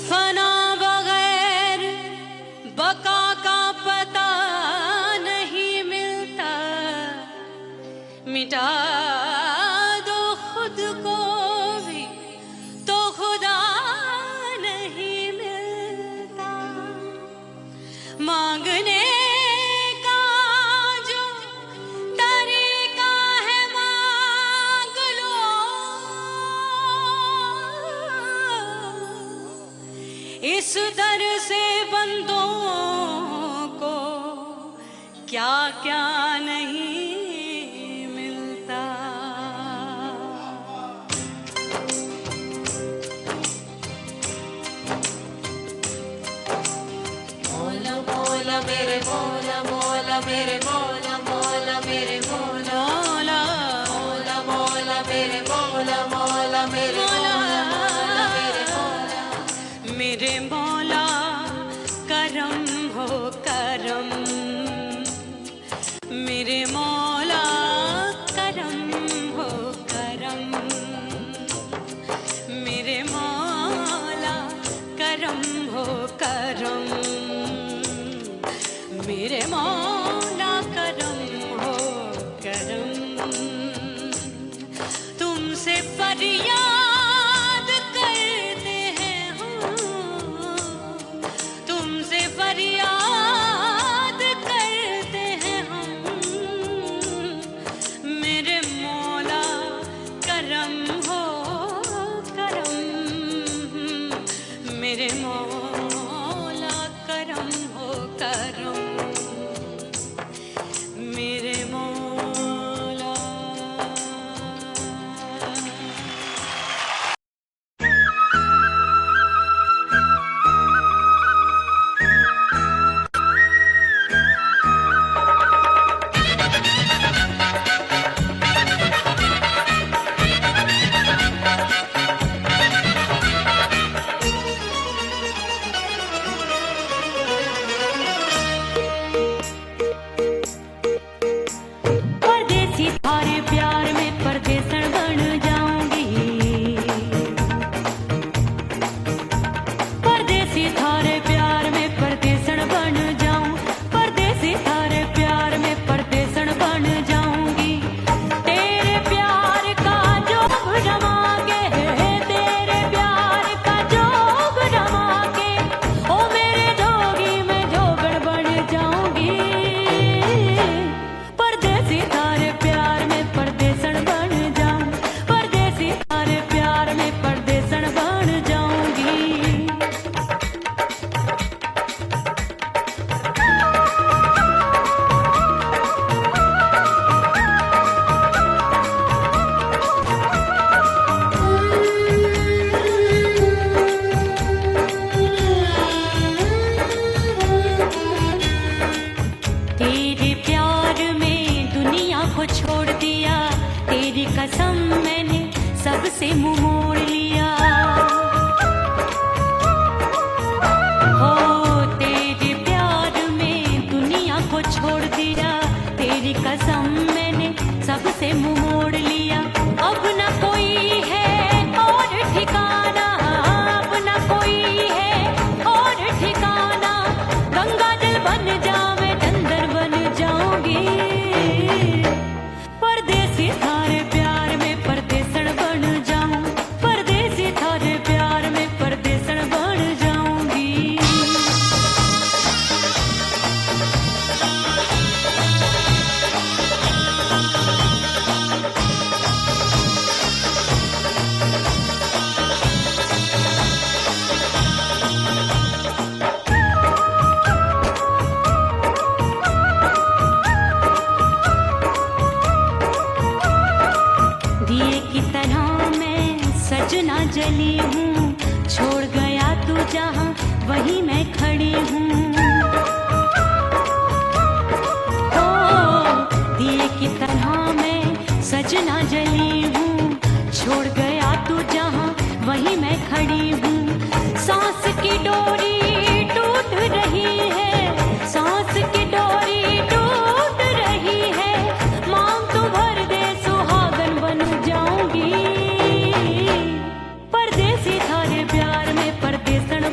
फना बगैर बका का पता नहीं मिलता, मिटा दो खुद को भी तो खुदा नहीं मिलता। मांगने का जो तरीका है मांग लो, इस दर से बंदों को क्या क्या नहीं मिलता। मौला मौला मेरे मौला, मौला मेरे मौला, मौला मेरे मौला, मौला मौला मेरे मौला, मौला मेरे मौला, मौला मेरे मौला। मेरे मौला करम हो करम, मेरे मौला करम हो करम, मेरे मौला करम हो करम, मेरे मौला करम हो करम। तुमसे फरियाद करते हैं हम, तुमसे फरियाद करते हैं हम, मेरे मौला करम हो करम, मेरे मौला करम हो करम, मेरे मौला। परदेसी थारे प्यार में परदेसन बन जाऊंगी, परदेसी थारे प्यार में परदेसन बन जाऊं, परदेसी थारे प्यार में परदेसन बन जाऊंगी। तेरे प्यार का जोग जमा के, तेरे प्यार का जोग जमा के, ओ मेरे जोगी में जोगड़ बन जाऊंगी। परदेसी थारे प्यार में परदेसन बन जाऊं, परदेसी थारे प्यार में परदेसन बन जाऊंगी। तेरे प्यार में दुनिया को छोड़ दिया, तेरी कसम मैंने सबसे मुंह मोड़ लिया। हो तेरे प्यार में दुनिया को छोड़ दिया, तेरी कसम मैंने सबसे मुंह मोड़ लिया। अब न कोई है और ठिकाना, अब न कोई है और ठिकाना, गंगा जल बन जावे चंदन बन जाऊंगी। परदेसी थारे प्यार में परदेसन बन जाऊं, परदेसी थारे प्यार में परदेसन बन जाऊंगी। दिए की तरह मैं सजना जली हूँ, छोड़ गया तू जहाँ वहीं मैं खड़ी हूँ। ओ दिए की तरह मैं सजना जली हूँ, छोड़ गया तू जहाँ वहीं मैं खड़ी हूँ। सांस की डोरी टूट रही है, सांस की डोरी टूट रही है, मांग तू भर दे सुहागन बन जाऊंगी। परदेसी थारे प्यार में परदेसन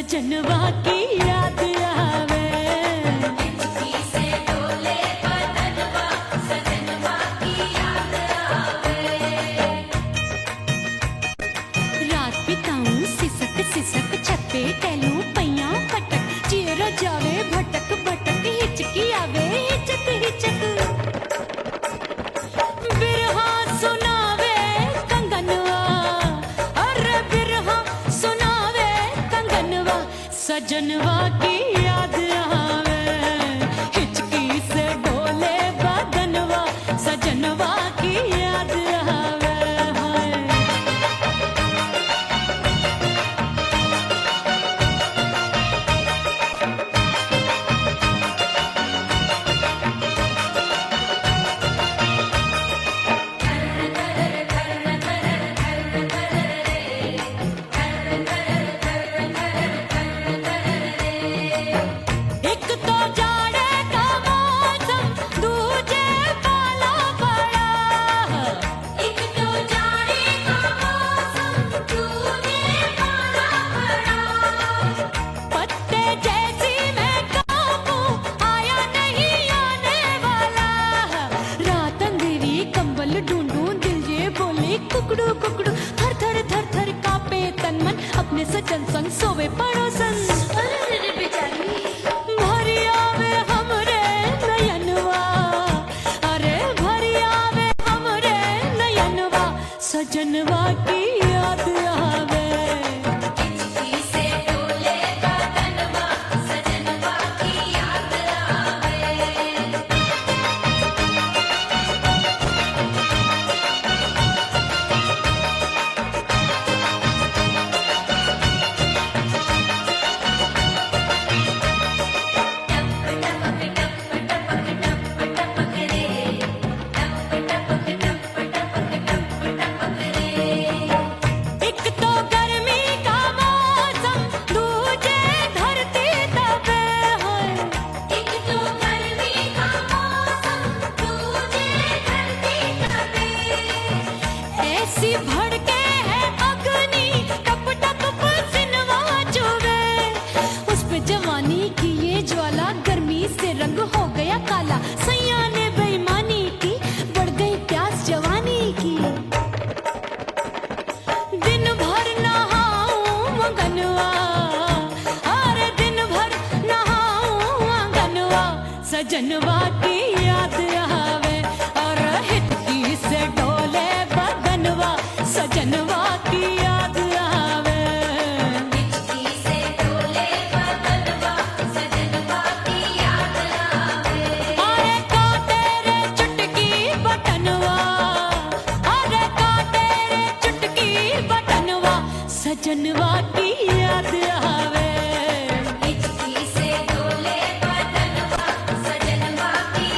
सजनवा की याद आवे। हिचकी से डोले बदनवा सजनवा की याद आवे। रात बिताऊं सिसक सिसक छत पे टहलूं पैयां पटक चेहरा जावे भटक भटक हिचकी आवे हिचक हिचक। बिरहा सुनावे कंगनवा अरे बिरहा सुनावे कंगनवा सजनवा की याद आवे। हिचकी से डोले बदनवा सजनवा की याद आवे। हाय एक तो जाड़े का मौसम दूजे पाला पड़ा। एक तो जाड़े का मौसम दूजे पाला पड़ा। पत्ते जैसी मैं कांपूं आया नहीं आने वाला। रात अंधेरी कंबल ढूंढूं दिल ये बोले कुकड़ू कुकड़ू थर थर थर थर कांपे तन मन अपने सजन संग सोवे पड़ोसन। अरे रे बेचारी भरी आवे हमरे नयनवा अरे भरी आवे हमरे नयनवा सजनवा की याद आवे। हिचकी से डोले बदनवा सजनवा की याद आवे। एक तो गर्मी का मौसम दूजे धरती तपे है। एक तो गर्मी का मौसम दूजे धरती तपे। ऐसी भड़के है अग्नि टप टप पसीनवा चुभे। उस पे जवानी की ये ज्वाला गर्मी से रंग हो गया काला। सैया ने बेईमानी की बढ़ गई प्यास जवानी की। दिन भर नहाऊं आंगनवा अरे दिन भर नहाऊं आंगनवा सजनवा की याद आवे। और हिचकी से डोले बदनवा सजनवा की याद आवे। हिचकी से डोले बदनवा सजनवा की याद आवे। अरे काटे रे चुटकी बटनवा अरे काटे रे चुटकी बटनवा सजनवा की याद आवे। हिचकी से डोले बदनवा सजनवा की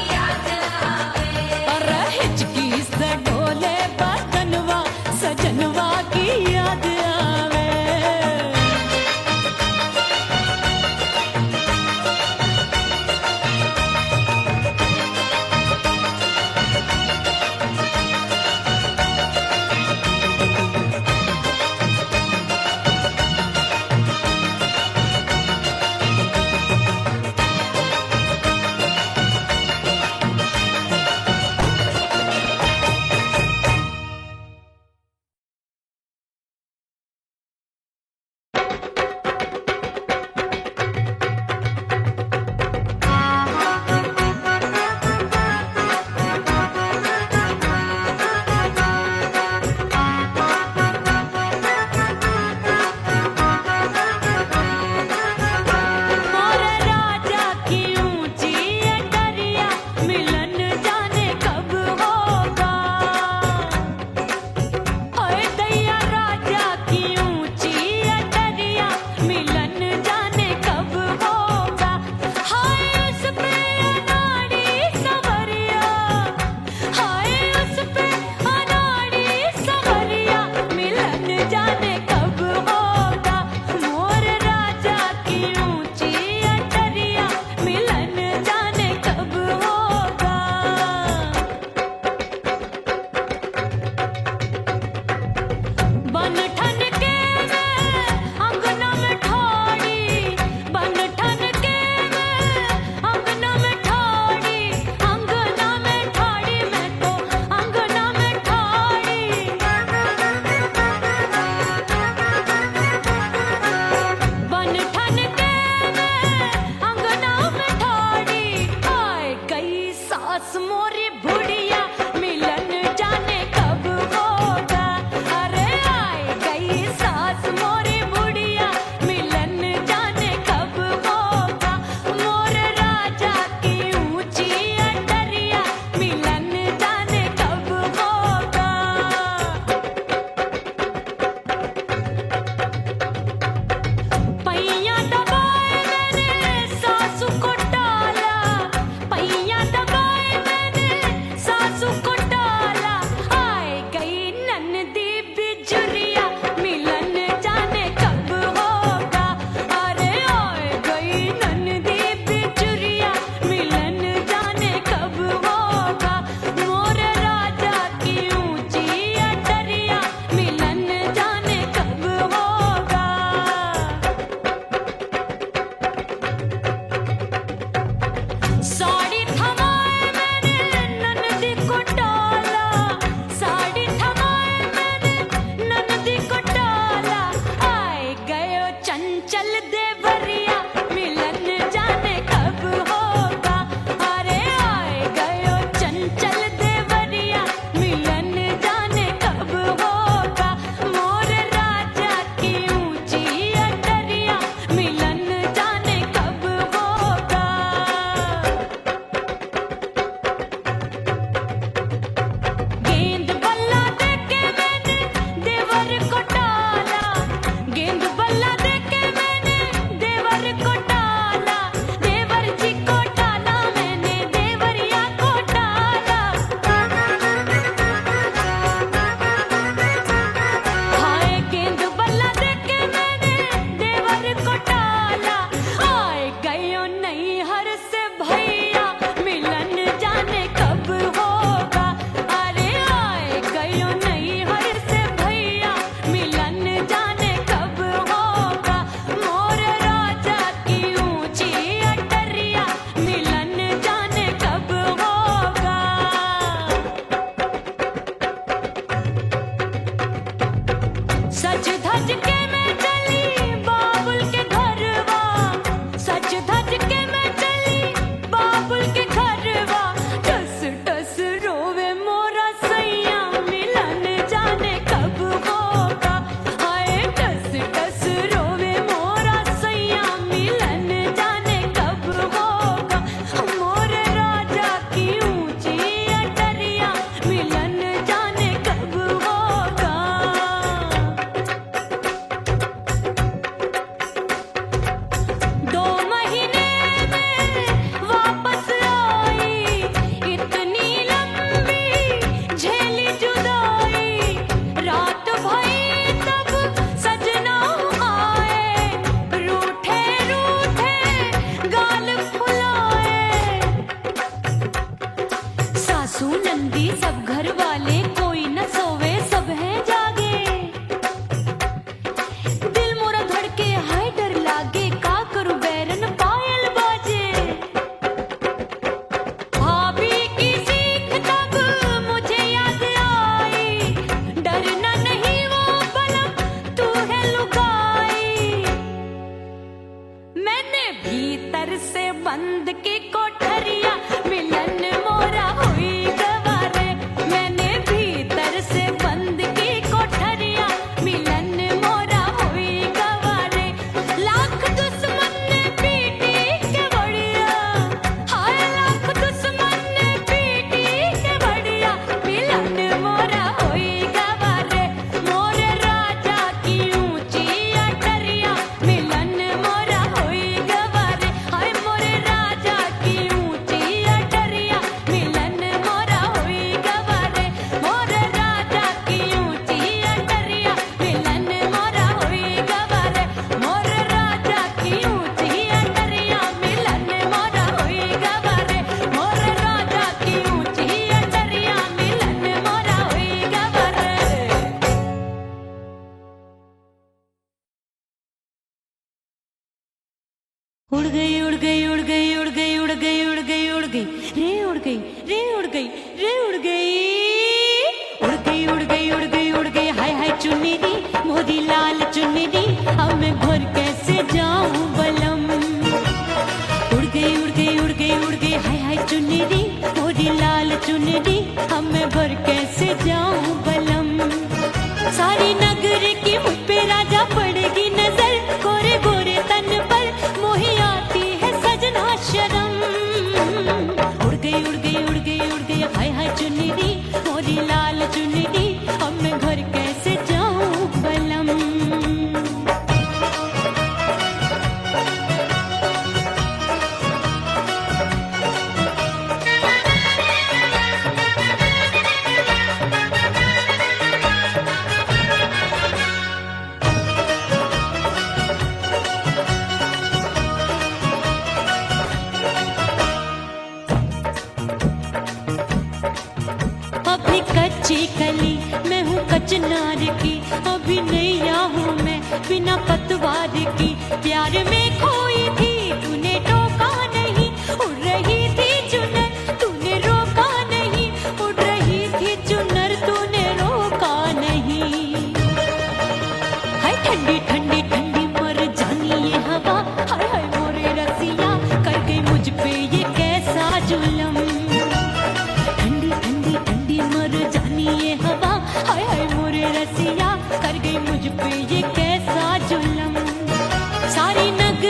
वाला आए गयो नहीं हर से भैया मिलन जाने कब होगा। अरे आए गयो नहीं हर से भैया मिलन जाने कब होगा। मोर राजा की ऊंची अटरिया मिलन जाने कब होगा। सज धज के मैं चली बाबुल के घरवा, सज धज के मैं चली बाबुल के घरवा। टस टस रोवे मोरा सैया मिलन जाने कब होगा। हाय टस टस रोवे मोरा सैया मिलन जाने कब होगा। मोर राजा की ऊंची अटरिया मिलन जाने कब होगा। 2 महीने में वापस आई इतनी लंबी झेली जुदाई। रात भई तब सजना आए रूठे रूठे गाल फुलाए। सासू नंदी सब घर वाले कोई न सोवे सब हैं जागे। दिल मोरा धड़के हाय डर लागे का करूं बैरन पायल बाजे। भाभी की सीख तब मुझे याद आई डरना नहीं वो बलम तू है लुगाई। मैंने भीतर से बंद की कोठरिया मिलन मोरा हुई गवारे। मैंने भीतर से बंद की कोठरिया मिलन मोरा हुई गवारे। लाख दुश्मन ने पीटी के बढ़िया, हाय लाख दुश्मन ने पीटी के बढ़िया मिलन मोरा हुई गवारे। मोर राजा की ऊंची अटरिया मिलन मोरा हुई गवारे। हाय मोर राजा की ऊंची अटरिया मिलन मोरा हुई गवारे। मोर राजा की ऊंची अटरिया मिलन मोरा हुई गवारे। मोर राजा की ऊंची अटरिया मिलन मोरा हुई गवारे। मोर राजा की ऊंची अटरिया मिलन मोरा हुई गवारे। उड़ गई उड़ गई उड़ गई उड़ गई उड़ गई उड़ गई उड़ गई रे उड़ गई रे उड़ गई रे उड़ गई उड़ गई उड़ गई उड़ गई उड़ गई। हाय हाय चुन्नी मोदी लाल चुन्नी अब मैं घर कैसे जाऊं बलम। उड़ गई उड़ गई उड़ गई उड़ गई हाय हाय चुन्नी मोदी लाल चुन्नी अब मैं घर कैसे जाऊं बलम। सारी नगर की मुझ पे राजा पड़ेगी नजर गोरे गोरे तन पर मोही आती है सजना शर्म। उड़ गई उड़ गई उड़ गई उड़ गई हाय हाय चुन्नी मोरी लाल चुन्नी अब मैं घर कैसे जाऊं बलम। अभी कच्ची कली मैं हूँ कचनार की, अभी नैया हूँ मैं बिना पतवार की। प्यार में खोई थी तूने टोका नहीं, उड़ रही थी चुनर तूने रोका नहीं। उड़ रही थी चुनर तूने रोका नहीं। हाय ठंडी ठंडी ठंडी मर जानी ये हवा। हाय हाय मोरे रसिया कर गई मुझ पे ये कैसा जुलम। ठंडी ठंडी ठंडी मर जानी ये हवा। हाय हाय मोरे रसिया कर गई मुझ पे ये कैसा जुलम। सारी नगर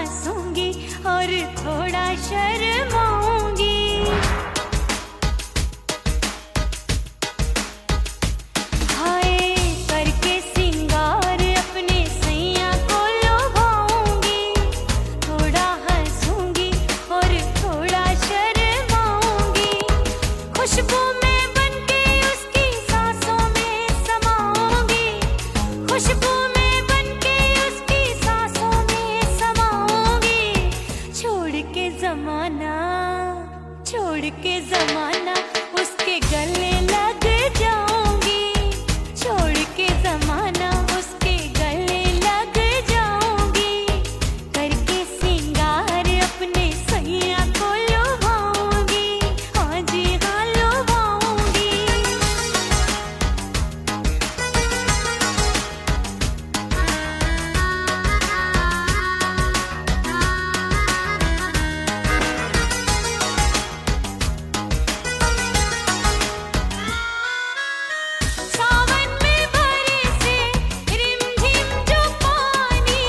हंसूंगी और थोड़ा शर्माऊंगी। हाय करके सिंगार अपने सैया को लुभाऊंगी, थोड़ा हंसूंगी और थोड़ा शर्माऊंगी। खुशबू में बनके उसकी सांसों में समाऊंगी, खुशबू में बनके उसकी सांसों में समाऊंगी। छोड़ के जमाना उसके गले लग जाऊंगी, छोड़ के जमाना उसके गले लग जाऊंगी। करके सिंगार अपने सैया को लुभाऊंगी, हाँ जी हाँ लुभाऊंगी। सावन में बरसे रिमझिम जो पानी,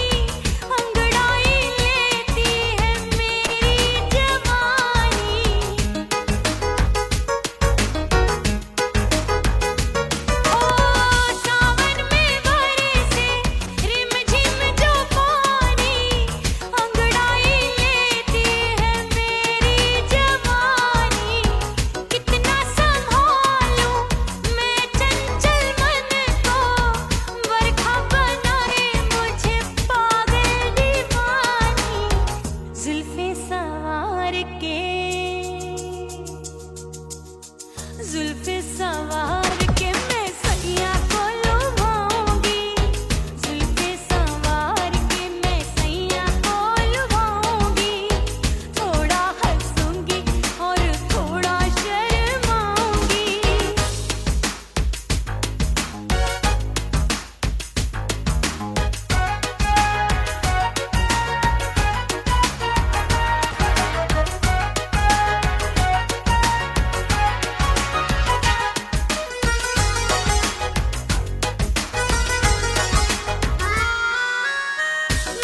अंगड़ाई लेती है मेरी जवानी। ओ सावन में बरसे रिमझिम जो पानी, अंगड़ाई लेती है मेरी जवानी। कितना संभालूं मैं चंचल मन को, बरखा बनाए मुझे पागल दीवानी। जुल्फे सवार के मैं सैया को लुभाऊंगी, जुल्फे सवार के मैं सैया को लुभाऊंगी। थोड़ा हंसूंगी और थोड़ा शर्माऊंगी।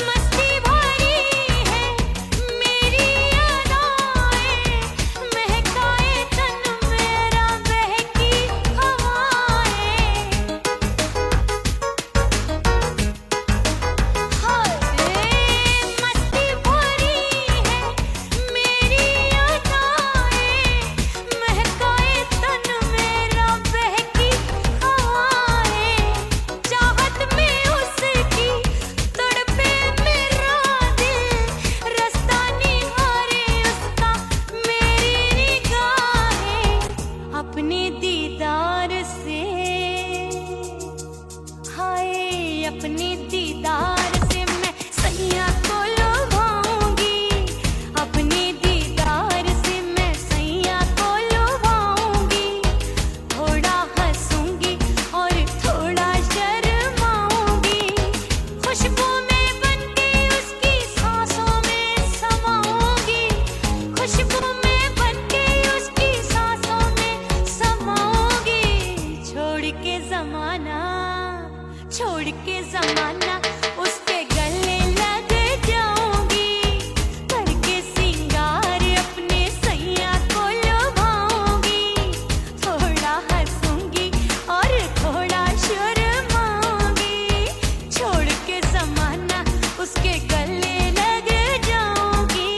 मस्ती भरी है मेरी अदाएं, महकाए तन मेरा बहकी हवाएं। हाय मस्ती भरी है मेरी अदाएं, महकाए तन मेरा बहकी हवाएं। चाहत में उसकी तड़पे मेरा दिल, रास्ता निहारे उसका मेरी निगाहें। अपने दीदार से हाय अपने दीदार से मैं सैया को लुभाऊंगी, अपने दीदार से मैं सैया को लुभाऊंगी। थोड़ा हंसूंगी और थोड़ा शर्माऊंगी। खुशबू में बनके उसकी सांसों में समाऊंगी, खुशबू में बनके उसकी सांसों में समाऊंगी। छोड़ के जमाना उसके गले लग जाऊंगी, करके सिंगार अपने सैया को लुभाऊंगी। थोड़ा हंसूंगी और थोड़ा शर्माऊंगी। छोड़ के जमाना उसके गले लग जाऊंगी।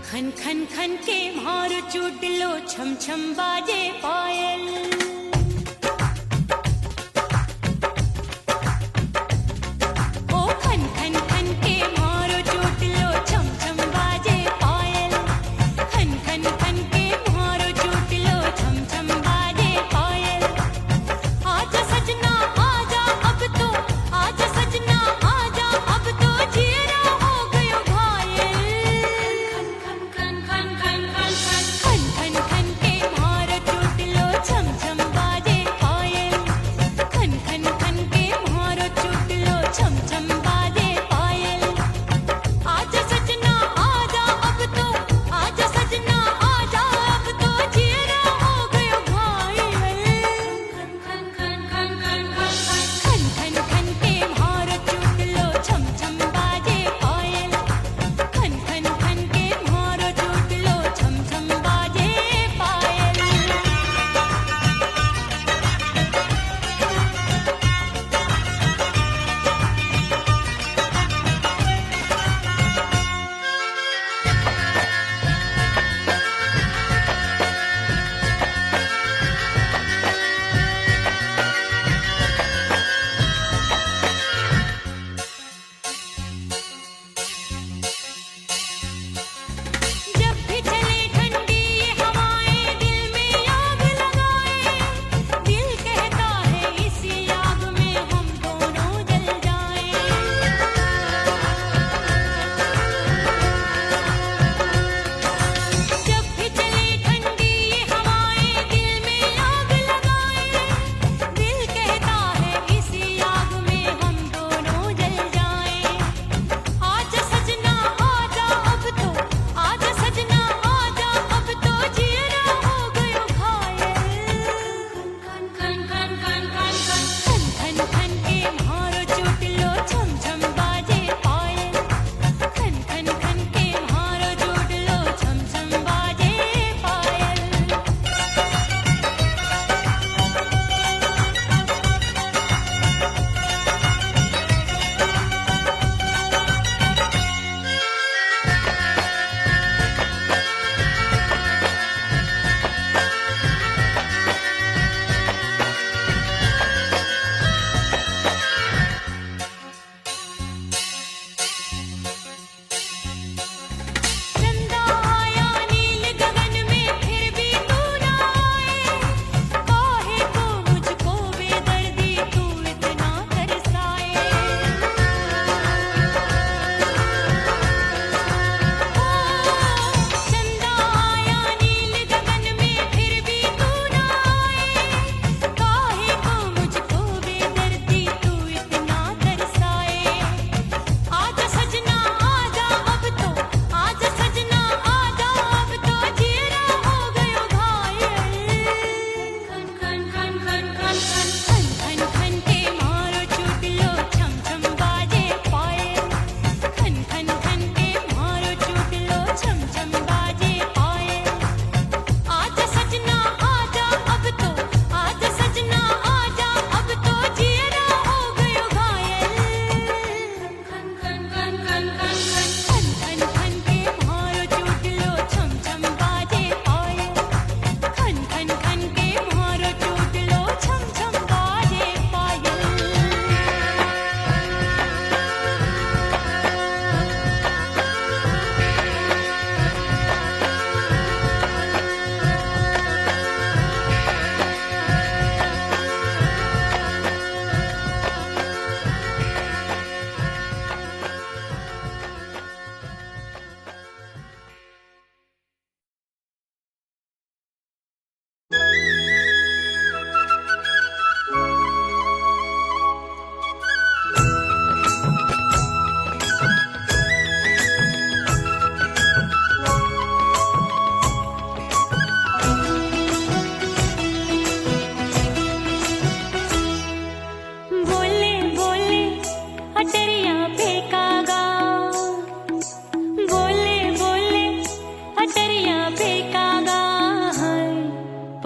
खन खन खन के मारो चुटलो, छम छम बाजे पायल। ओ खन खन खन के मारो चुटलो, छम छम बाजे पायल। खन खन खन के मारो चुटलो, छम छम बाजे पायल। आजा सजना आजा अब तो, आजा सजना आजा अब तो, जीरा हो गयो घायल। खन खन खन खन खन खन खन खन खन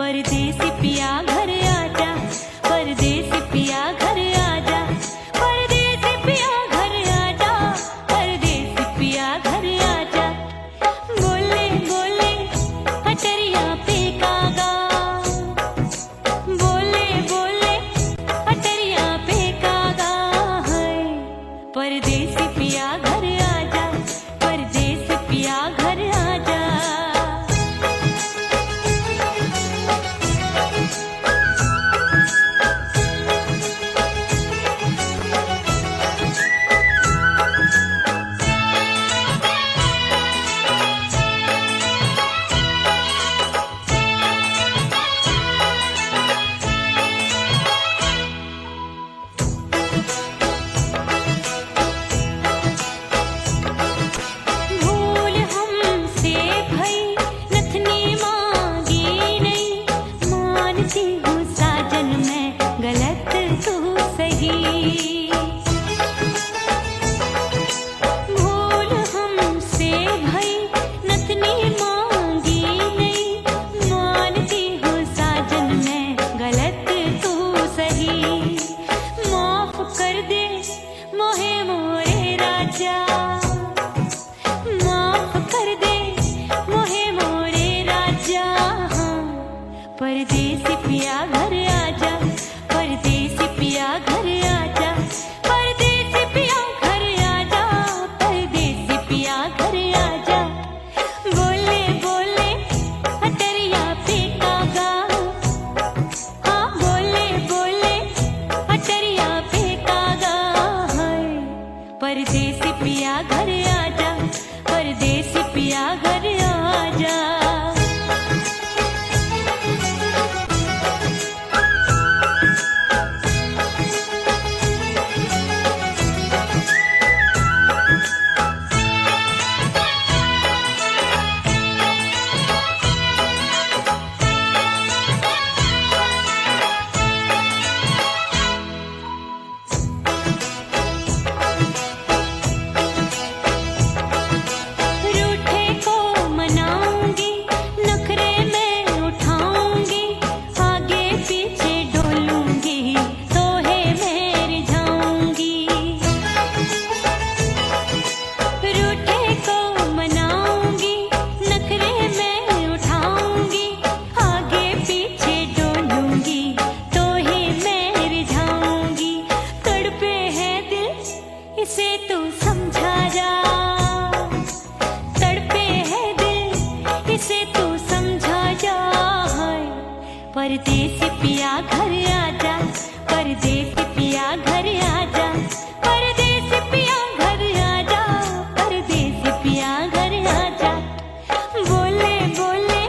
परदेसी पिया घर आजा, परदेसी पिया घर आजा, परदेसी पिया घर आजा, परदेसी पिया घर आजा। बोले बोले अटरिया पे कागा, बोले बोले अटरिया पे कागा है। परदेसी पिया घर आजा, परदेसी पिया घर आजा। भूल हमसे भई नथनी मांगी नहीं, मानती हूँ साजन मैं गलत तू सही। भूल हमसे भई नथनी मांगी नहीं, मानती हूँ साजन मैं गलत तू सही। माफ कर दे मोहे मोरे राजा, माफ कर दे मोहे मोरे राजा। परदेसी पिया घर आजा, परदेसी पिया घर आजा, परदेसी पिया घर आजा, परदेसी पिया घर आजा। बोले बोले अटरिया पे कागा, हाँ बोले बोले अटरिया पे कागा है। परदेसी पिया घर आजा, परदेसी पिया घर आजा। रूठे को मनाऊंगी, नखरे में उठाऊंगी, आगे पीछे डोलूंगी, तोहे में रिझाऊंगी। रूठे को मनाऊंगी, नखरे में उठाऊंगी, आगे पीछे डोलूंगी, तोहे में रिझाऊंगी। तड़पे है दिल इसे तू समझा जा, तड़पे है दिल इसे तू समझा जा। परदेसी पिया घर आजा, परदेसी पिया घर आजा, परदेसी पिया घर आजा, परदेसी पिया घर आजा। बोले बोले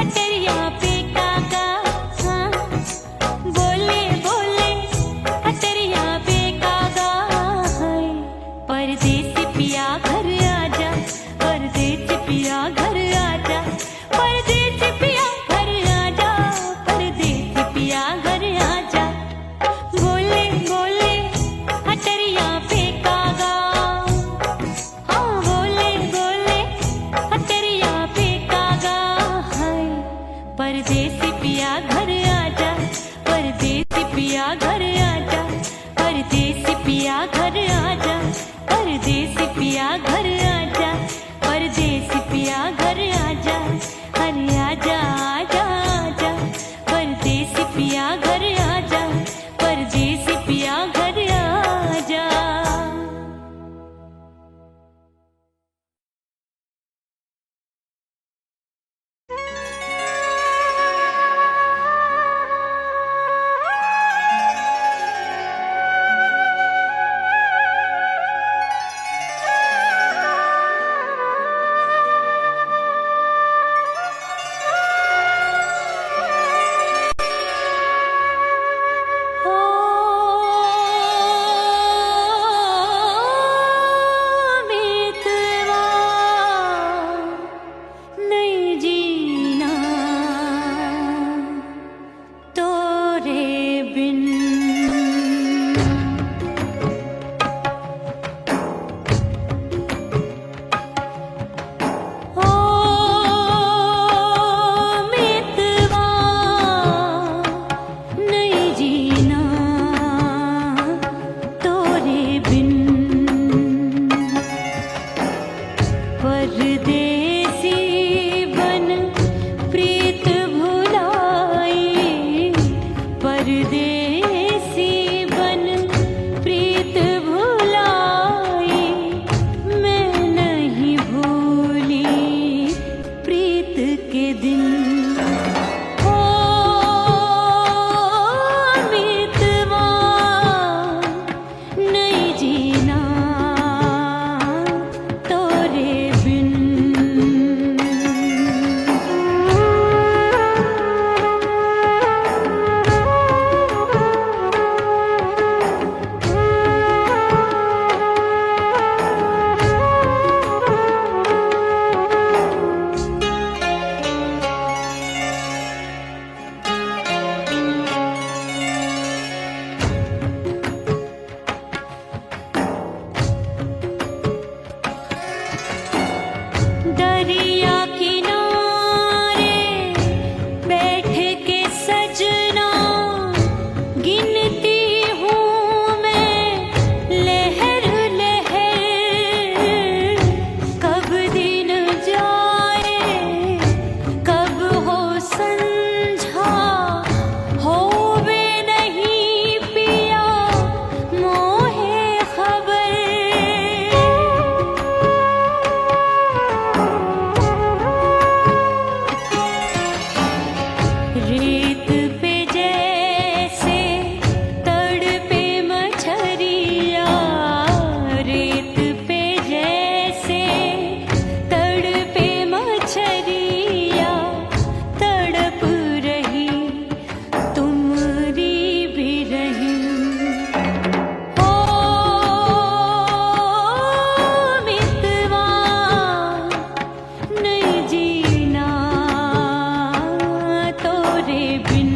अटरिया पे कागा, हाँ बोले बोले अटरिया पे कागा है। परदेसी पिया घर आजा, परदेसी पिया घर आजा, परदेसी पिया घर आजा, परदेसी पिया घर आजा। बोले बोले अटरिया पे कागा, हाँ बोले बोले अटरिया पे कागा है। परदेसी पिया घर आजा, परदेसी पिया घर आजा, परदेसी पिया घर आजा, परदेसी पिया घर आजा, परदेसी पिया घर आजा। अरे आजा आजा आजा, परदेसी पिया घर आजा, परदेसी पिया घर आजा। ओ मितवा नहीं जीना तोरे बिन। दरिया किनारे बैठ के सजना गिनती हूँ मैं लहर लहर, कब दिन जाए कब हो संझा, होवे नहीं पिया मोहे खबर। रेत पे जैसे तड़पे मछरिया, रेत पे जैसे तड़पे मछरिया, तड़प रही तुम्हारी भी रही। ओ मितवा नहीं जीना तोरे बिन।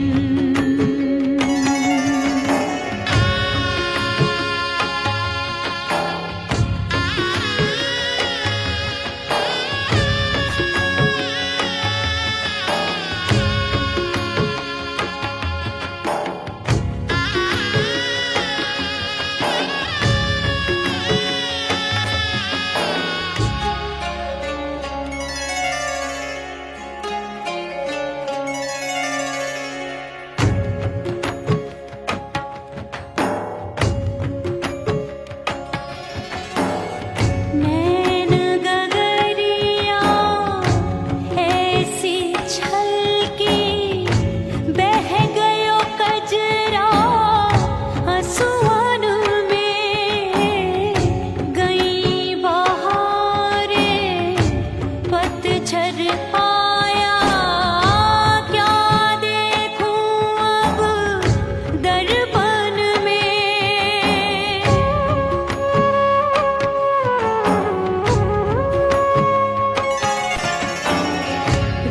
नैन गगरिया ऐसी छलकी, बह गयो कजरा आंसुअन में। गई बहारे पतझर आया, क्या देखूं अब दर्पण में।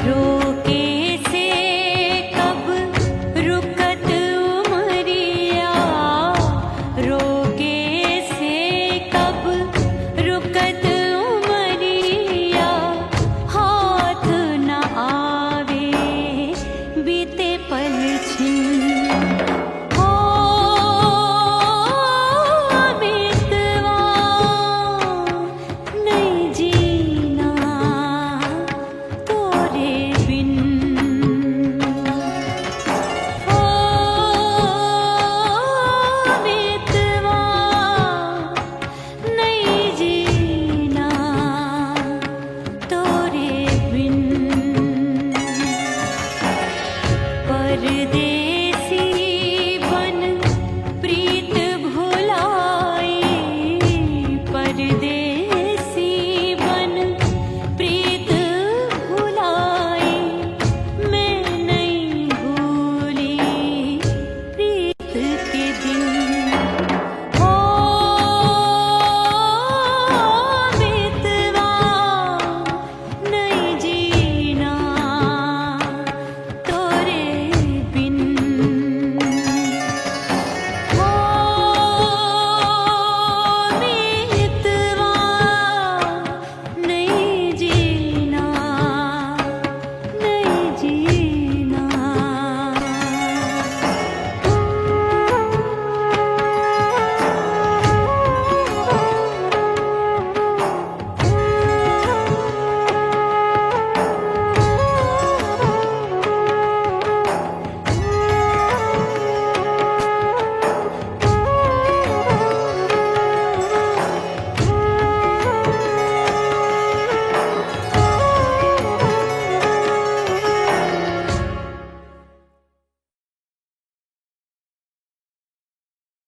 रोके से कब रुकत उमरिया, रोके से कब रुकत उमरिया, हाथ न आवे बीते पल छिन। ओ मितवा नहीं जीना तोरे बिन। ओ मितवा नहीं जीना तोरे बिन। परदेसी बन प्रीत भुलाई, परदेसी बन प्रीत भुलाई, मैं नहीं भूली प्रीत के दिन। ओ मितवा नहीं जीना तोरे बिन।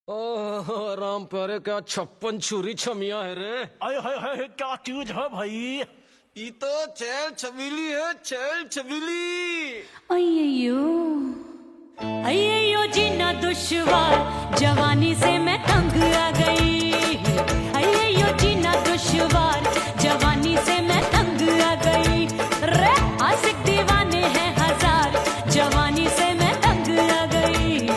ओह राम प्यारे, क्या 56 छुरी छमिया है रे। आय हाय हाय क्या चीज है भाई। ये तो चैल छबीली है, चैल छबीली। अय्यो अय्यो जीना दुश्वार, जवानी से मैं तंग आ गई। अय्यो जीना दुश्वार, जवानी से मैं तंग आ गई। रे आशिक दीवाने हैं हजार, जवानी से मैं तंग आ गई।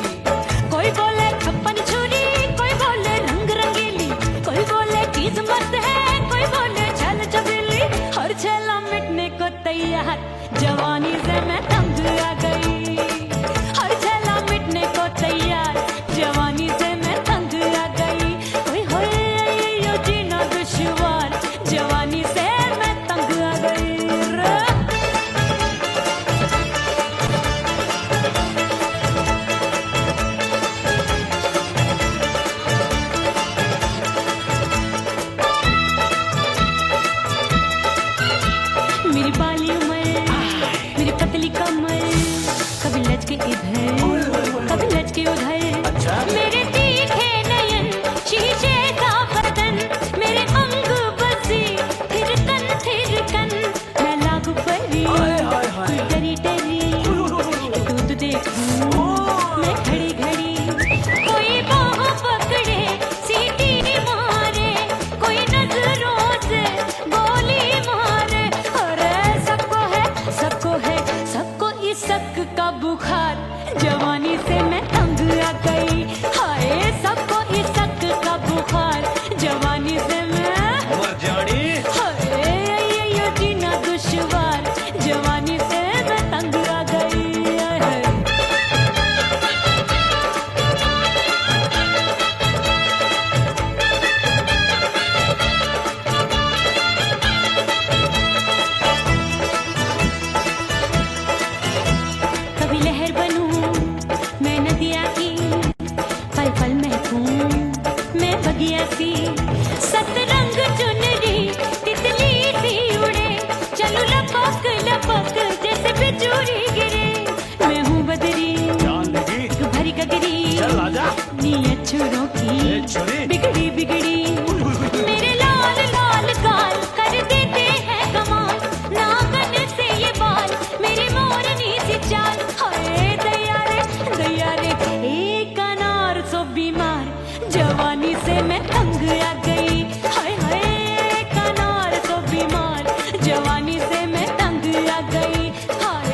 कोई बोले 56 छुरी, कोई बोले रंग रंगीली, कोई बोले चीज मस्त है, कोई बोले छल छबीली। हर छला मिटने को तैयार, जवानी से मैं तंग आ गई। हर छला मिटने को तैयार, जवानी से मैं तंग आ गई। ओए होए यो जीना दुश्वार, जवानी से मैं तंग आ गई रे। मेरी बाली उम्र, मेरी पतली कमर, कभी लचके इधर, कभी लचके उधर। मेरे तीखे नयन, शीशे का बदन, मेरे अंग बसी थिरकन। मैं लागू परी, तू डरी डरी, दूध देखूं मैं घड़ी घड़ी। कोई बाह पकड़े, सीटी मारे, कोई नजरों से गोली मारे। अरे सबको इसक का बुखार, जवानी से मैं तंग आ गई। हाय सबको इसक का बुखार, जवानी से मैं मर जानी। हाय ये जीना दुश्वार, जवानी से मैं तंग आ गई। हाय। कभी लहर बनूं मैं नदिया की, पल पल महकूं मैं बगिया सी। सतरंग चुनरी तितली सी उड़े, चलूं लपक लपक जैसे बिजुरी गिरे। मैं हूँ बदरी, जान लगी भरी गगरी, चल आजा। नीयत छुरों ए की छुरी। बिगड़ी बिगड़ी। मेरे लाल लाल गाल कर देते हैं कमाल, नागन से ये बाल, मेरी मोरनी सी चाल। हाय दया रे एक अनार सो बीमार, जवानी से मैं तंग आ गई। हाय हाय एक अनार सो बीमार, जवानी से मैं तंग आ गई। हाय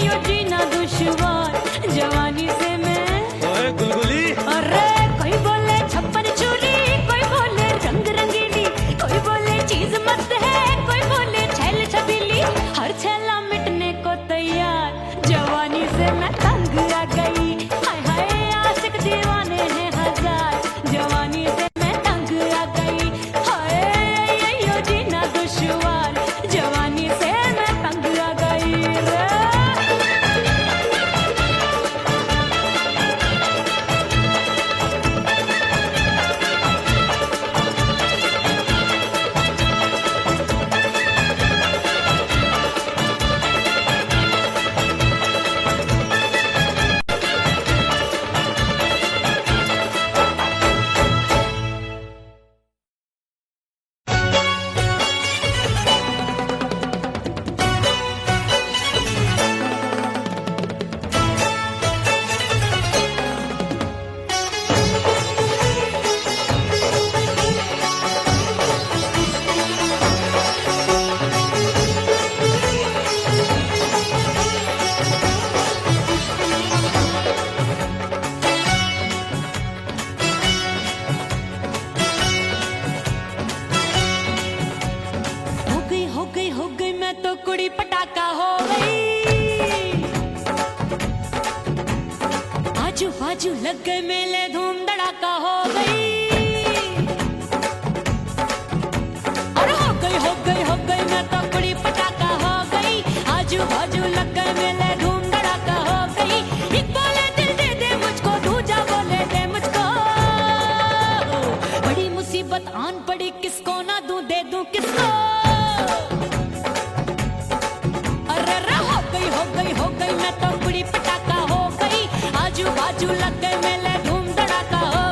यो जीना दुश्वार, जवानी से मैं। ओए गुलगुली, अरे कोई बोले 56 छुरी, कोई बोले रंग रंगीली, कोई बोले चीज मस्त है, कोई बोले छैल छबीली। हर छला मिटने को तैयार, जवानी से मैं तंग आ गई। हाय हाय आशिक दीवाने हैं हजार, जवानी से मैं तंग आ गई। हाय यो जीना दुश्वार, जवानी से मैं तंग आ गई रे। हो गई मैं तो कुड़ी पटाखा हो गई। आजू बाजू लग गए मेले, धूम धड़ाका हो गई। अरे हो गई मैं तो कुड़ी पटाखा हो गई। आजू बाजू लग गए मेले, धूम धड़ाका हो गई। एक बोले दिल दे दे मुझको, दूजा बोले दे मुझको। बड़ी मुसीबत आन पड़ी, किसको ना दूं दे दूं किसको। हो गई मैं तो कुड़ी पटाखा हो गई। आजू बाजू लग गए मेले, धूम धड़ाका हो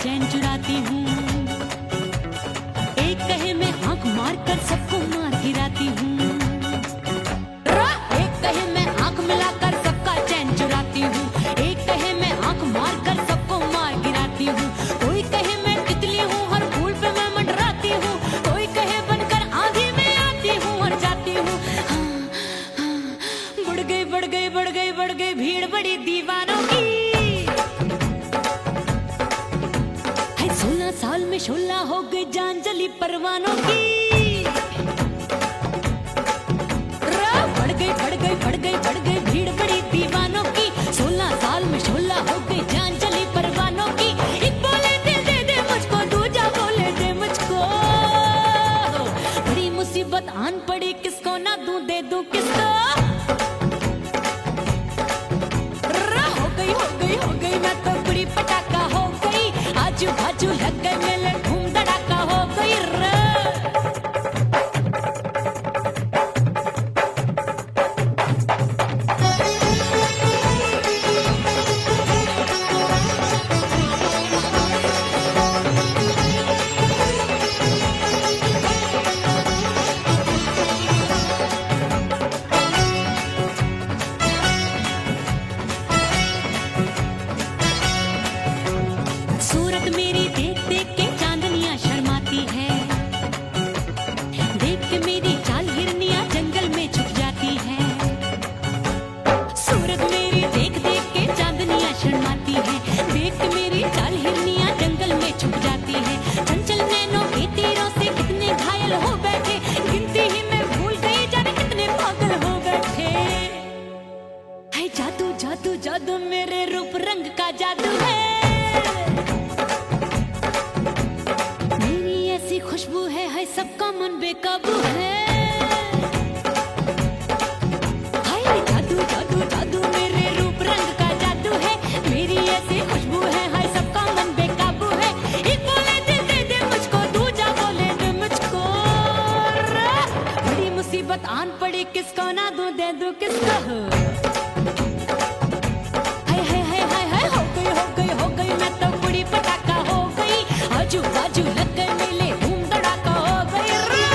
चैन चुराती हूँ। एक कहे मैं आंख मार कर सबको मार गिराती हूँ। एक कहे मैं आंख मिलाकर सबका चैन चुराती हूँ। एक कहे मैं आंख मार कर सबको मार गिराती हूँ। कोई कहे मैं तितली हूँ, हर फूल पे मैं मंडराती हूँ। कोई कहे बनकर आंधी में आती हूँ और जाती हूँ। बढ़ गई बढ़ गई बढ़ गई बढ़ गई भीड़ बड़ी दीवानों की। 16 साल में शोला हो गई जान जली परवानों की। बढ़ गई बढ़ गई बढ़ गई बढ़ गई भीड़ बड़ी दीवानों की। 16 साल में शोला हो गई जान जली परवानों की। एक बोले दिल दे दे मुझको, दूजा बोले दे मुझको। बड़ी मुसीबत आन पड़ी, किसको ना दूं दे दूं किसको। हो गई मैं तो बुरी पटाखा हो गई। आजू बाजू लग गए मेले, धूम धड़ाका हो गई रे। सूरत मेरी देख देख के चांदनियां शर्माती है। देख के मेरी चाल हिरनियां जंगल में छुप जाती है। सूरत मेरी देख देख के चांदनियां शर्माती है। देख के मेरी चाल हिरनियां जंगल में छुप जाती है। चंचल नैनों के तीरों से कितने घायल हो बैठे, गिनती ही मैं भूल गई जाने कितने पागल हो बैठे। है जादू जादू जादू मेरे रूप रंग का जादू है। ऐसी खुशबू है सबका मन बेकाबू है। हाय जादू जादू जादू मेरे रूप रंग का जादू है। मेरी ऐसी खुशबू है, हाय सबका मन बेकाबू है। एक बोले दिल दे दे मुझको, दूजा बोले दे मुझको। बड़ी मुसीबत आन पड़ी, किसको ना दूं दे दूं किसको। हाय हाय हाय हाय हाय हो गई मैं तो बुरी पटाखा हो गई। आजू बाजू लग गए मेले, धूम धड़ाका हो गई रे।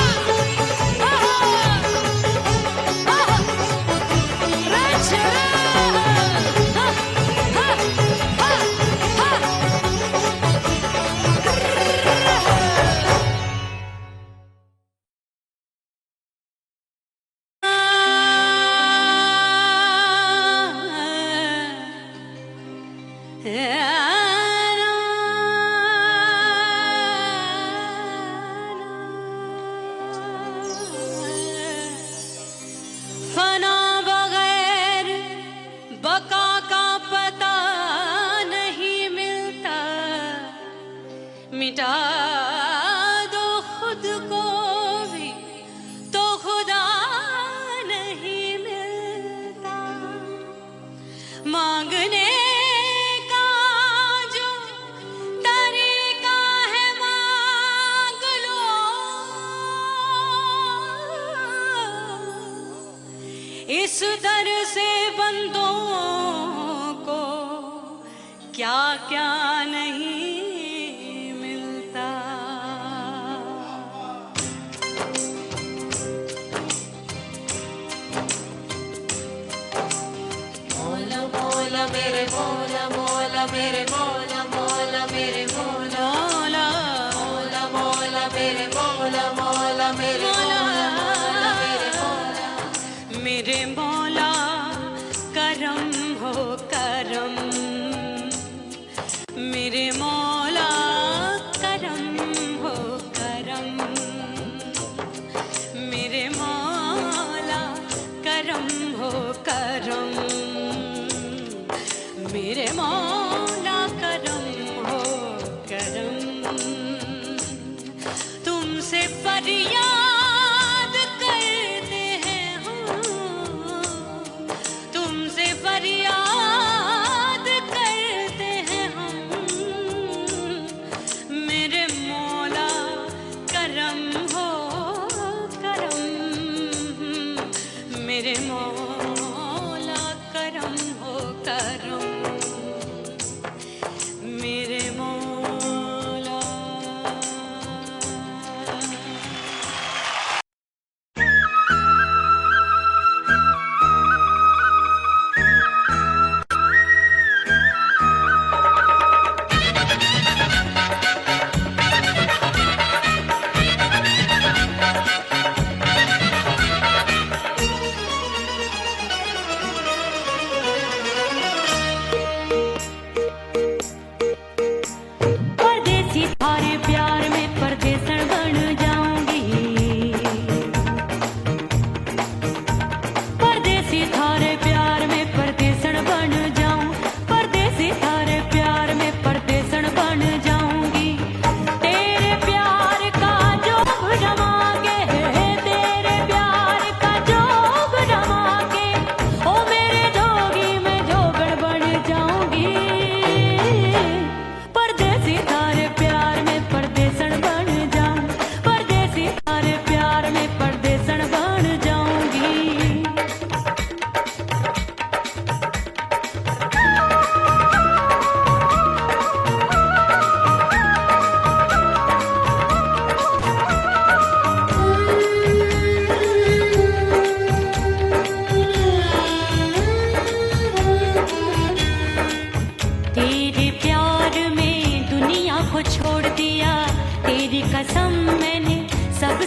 फना बगैर बका का पता नहीं मिलता। मिटा दो खुद को भी तो खुदा नहीं मिलता। मांगने का जो तरीका है मांग लो। इस दर से बंदों को क्या क्या नहीं मिलता। मोला मोला मेरे मोला मोला मेरे मोला मोला मेरे मोला मोला मोला मेरे मोला मोला मेरे मोला मेरे मोला मेरे मौला करम हो करम। मेरे मौला करम हो करम। मेरे मौला करम हो करम। मेरे मौला करम हो करम। तुमसे फरियाद करते हैं हम, तुमसे फरियाद करते हैं हम। मेरे मौला करम हो करम। मेरे मौला करम हो करम। मेरे मौला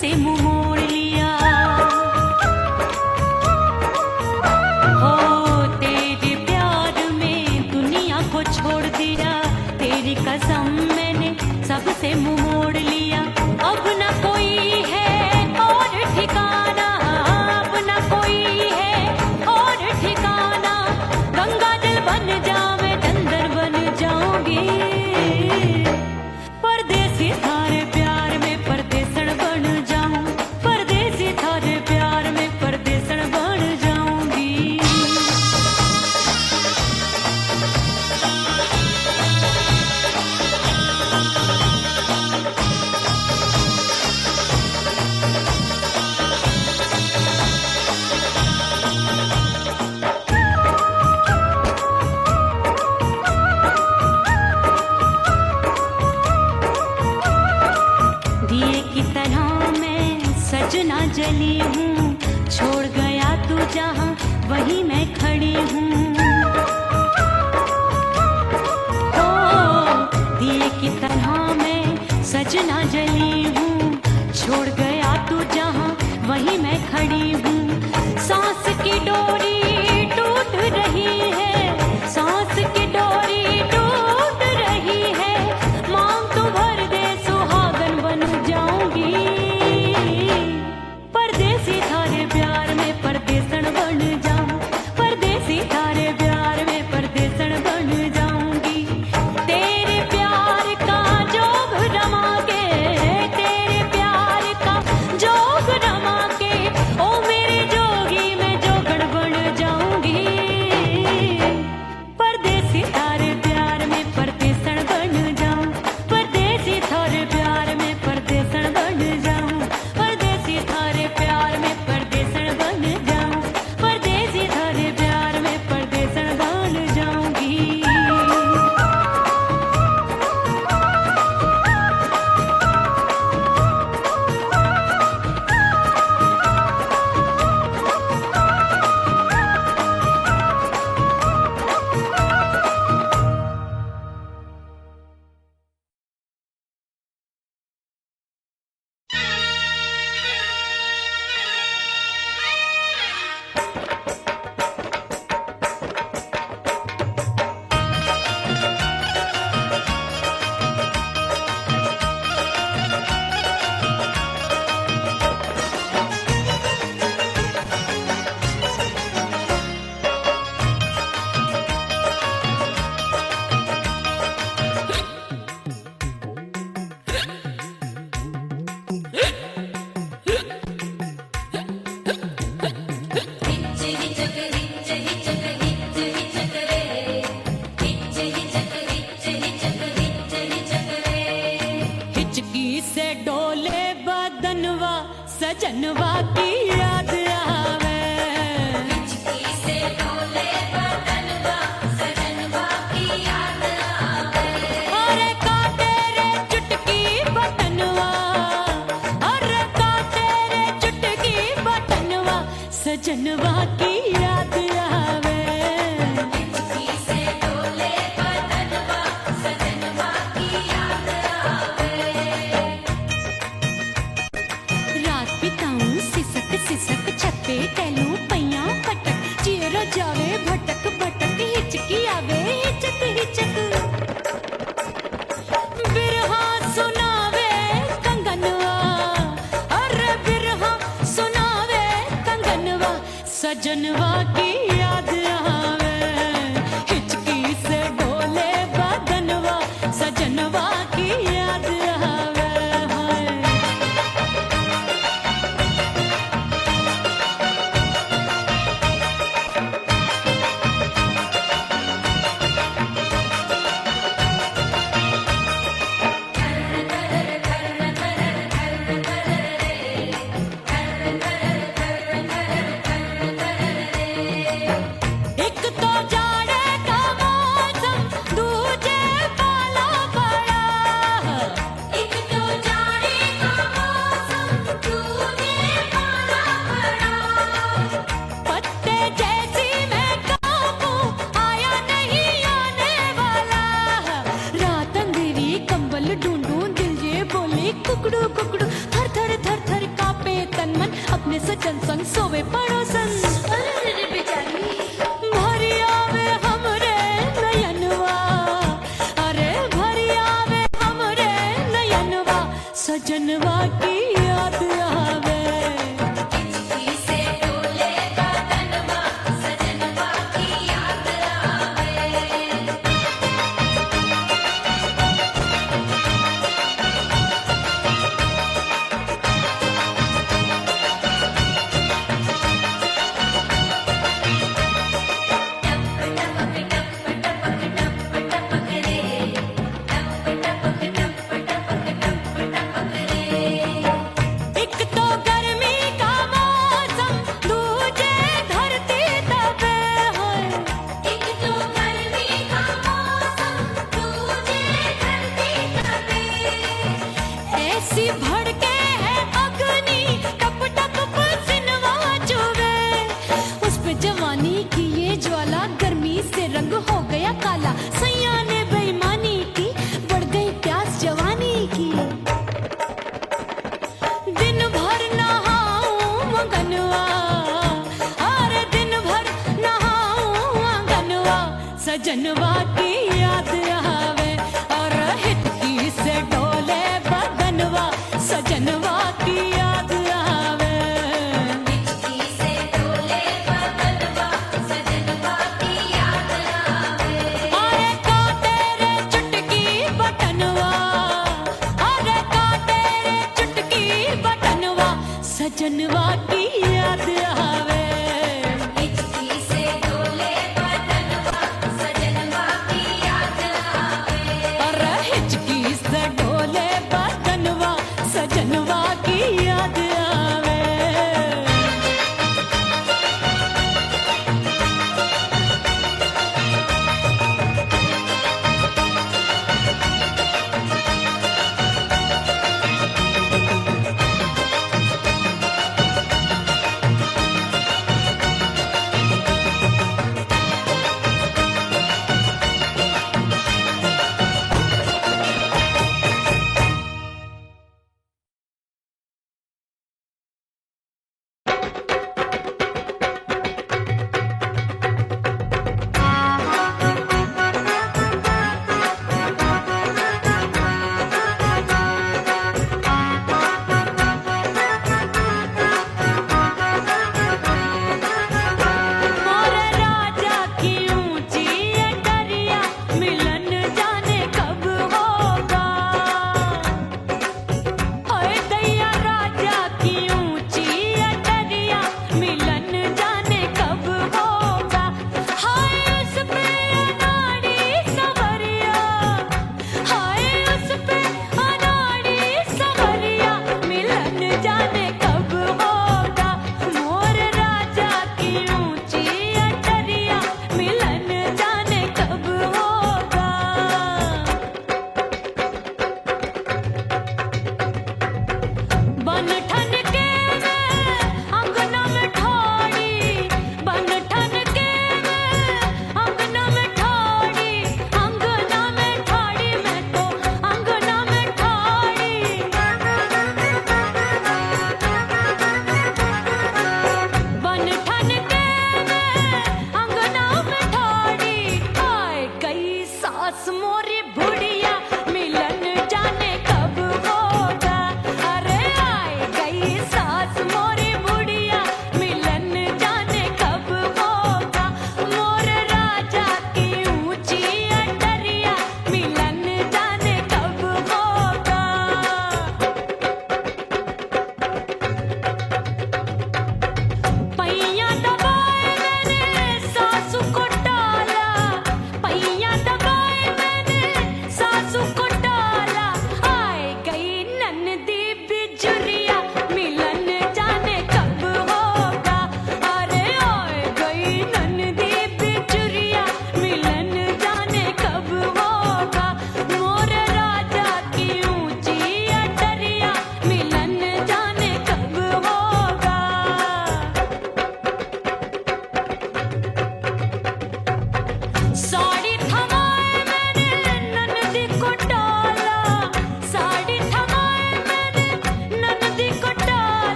सबसे मुंह मोड़ लिया। हो तेरे प्यार में दुनिया को छोड़ दिया, तेरी कसम मैंने सबसे मुंह मोड़ लिया। अब न कोई है और ठिकाना, अब न कोई है और ठिकाना। गंगा जल बन जावे चंदन बन जाऊंगी, परदेसी थारे प्यार में परदेसन बन जाऊं, परदेसी थारे प्यार में परदेसन बन जाऊंगी। दिए की तरह मैं सजना जली हूँ, छोड़ गया तू जहाँ वहीं मैं खड़ी हूँ। ओ दिए की तरह मैं सजना जली हूँ, छोड़ गया तू जहाँ वहीं मैं खड़ी हूँ। सांस की डोरी टूट रही है, सांस की डोरी टूट रही है। मांग तू भर दे सुहागन बन जाऊंगी, परदेसी थारे प्यार में परदेसन बन जाऊं, परदेसी थारे प्यार में परदेसन बन जाऊंगी। तेरे प्यार का जोग रमा के, तेरे प्यार का जोग रमा के, ओ मेरे जोगी मैं जोगण बन जाऊंगी, परदेसी थारे प्यार में परदेसन बन जाऊं, परदेसी थारे प्यार में परदेसन बन जाऊं, परदेसी थारे प्यार में परदेसन बन जाऊं, परदेसी थारे प्यार में परदेसन बन जाऊंगी। हिच हिचक हिच हिचक हिच हिचक रे, हिच हिचक हिच हिचक हिच हिचक रे। हिचकी से डोले बदनवा सजनवा की याद आवे। हिचकी से डोले बदनवा सजनवा की याद आवे। अरे काटे रे चुटकी बटनवा, अरे काटे रे चुटकी बटनवा सजनवा की याद आवे। हिचकी से डोले बदनवा सजनवा की याद आवे। रात बिताऊं सिसक सिसक छत पे टहलूं पैया पटक, चेहरा जावे भटक भटक, हिचकी आवे हिचक हिचक। बिरहा सुनावे कंगनवा, अरे बिरहा सुनावे कंगनवा सजनवा की याद आवे। हिचकी से डोले बदनवा सजनवा की याद आवे। हाय कर कर कर कर कर कर कर कर रे। रंग हो गया काला, सैया ने बेईमानी की, बढ़ गई प्यास जवानी की। दिन भर नहाऊं मगनवा, अरे दिन भर नहाऊं आंगनवा, सजनवा की याद आवे और हिचकी से डोले बदनवा, सजनवा की याद आवे। हिचकी से डोले बदनवा, सजनवा की याद आवे। अरे का तेरे चुटकी बटनवा, अरे का तेरे चुटकी बटनवा, सजनवा की याद आवे। हिचकी से डोले बदनवा, सजनवा की याद आवे। अरे हिचकी से डोले बदनवा, सजनवा की याद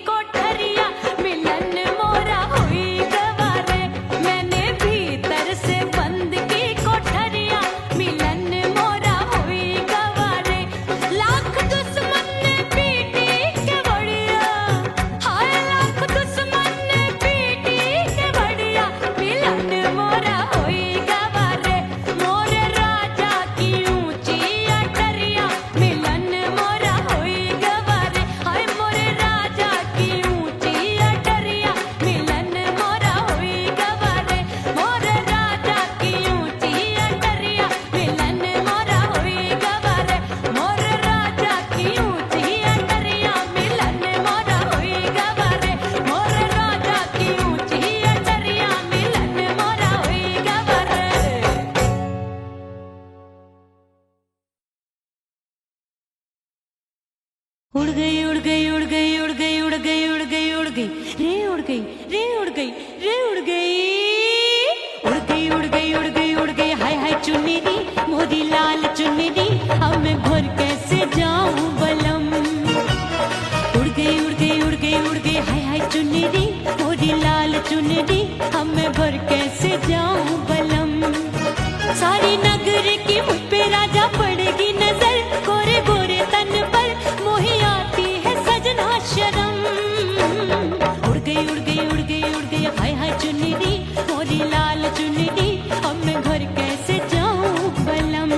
कोठरिया मिलन मोरा हुई गवारे मैंने भीतर से बंद की कोठरिया मिलन मोरा हुई गवारे लाख दुश्मन ने पीटी के बढ़िया हाय लाख दुश्मन ने पीटी के बढ़िया मिलन मोरा हुई गवारे मोरे राजा की ऊंची अटरिया मिलन मोरा हुई गवारे हाय मोरे राजा की ऊंची अटरिया मिलन मोरा हुई गवारे मोरे राजा की ऊंची अटरिया मिलन मोरा हुई गवारे मोरे राजा की ऊंची अटरिया मिलन मोरा हुई गवारे मोरे राजा की ऊंची अटरिया मिलन मोरा हुई गवारे उड़ गई उड़ गई उड़ गई उड़ गई उड़ गई उड़ गई उड़ गई रे उड़ गई रे उड़ गई रे उड़ गई उड़ गई उड़ गई उड़ गई उड़ गई हाय हाय चुन्नी मोदी लाल चुन्नी अब मैं घर कैसे जाऊं बलम उड़ गई उड़ गई उड़ गई उड़ गई हाय हाय चुन्नी मोदी लाल चुन्नी अब मैं घर कैसे जाऊं बलम सारी नगर की मुझ पे राजा पड़ेगी नजर गोरे गोरे तन पर मोही आती है सजना शर्म उड़ गई उड़ गई उड़ गई उड़ गई हाय हाय चुन्नी मोरी लाल चुन्नी अब मैं घर कैसे जाऊं बलम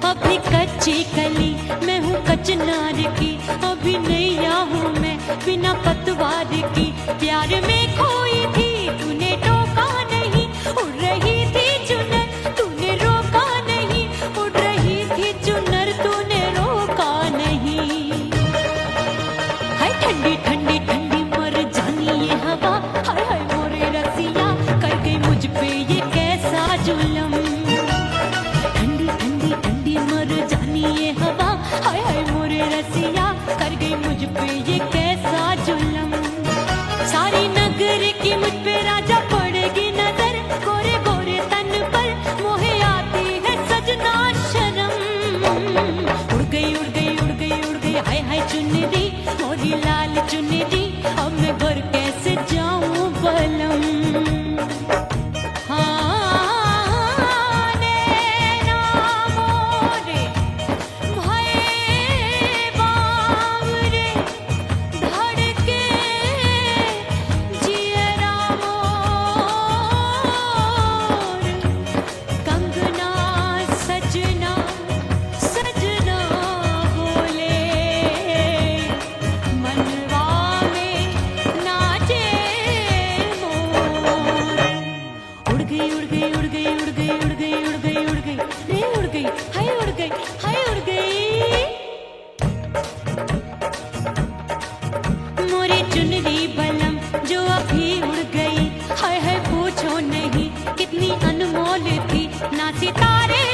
अभी कच्ची कली मैं हूँ कचनार की अभी नैया हूँ मैं बिना पतवार की प्यार में खोई थी तूने टोका नहीं उड़ रही थी चुनर तूने रोका नहीं उड़ रही थी चुनर तूने रोका नहीं हाय ठंडी ठंडी ठंडी मर जानी ये हवा हाय हाय मोरे रसिया कर गई मुझ पे ये कैसा जुलम ठंडी ठंडी ठंडी मर जानी ये हवा हाय हाय मोरे रसिया कर गई मुझ पे ये कैसा जुलम सारी नगर की मुझ पे राजा पड़ेगी नजर गोरे गोरे तन पर मोहे आती है सजना शर्म उड़ गई उड़ गई उड़ गई उड़ गई हाय हाय चुन्नी मोरी लाल चुन्नी अब मैं घर कैसे जाऊं बलम कितनी अनमोल थी ना सितारे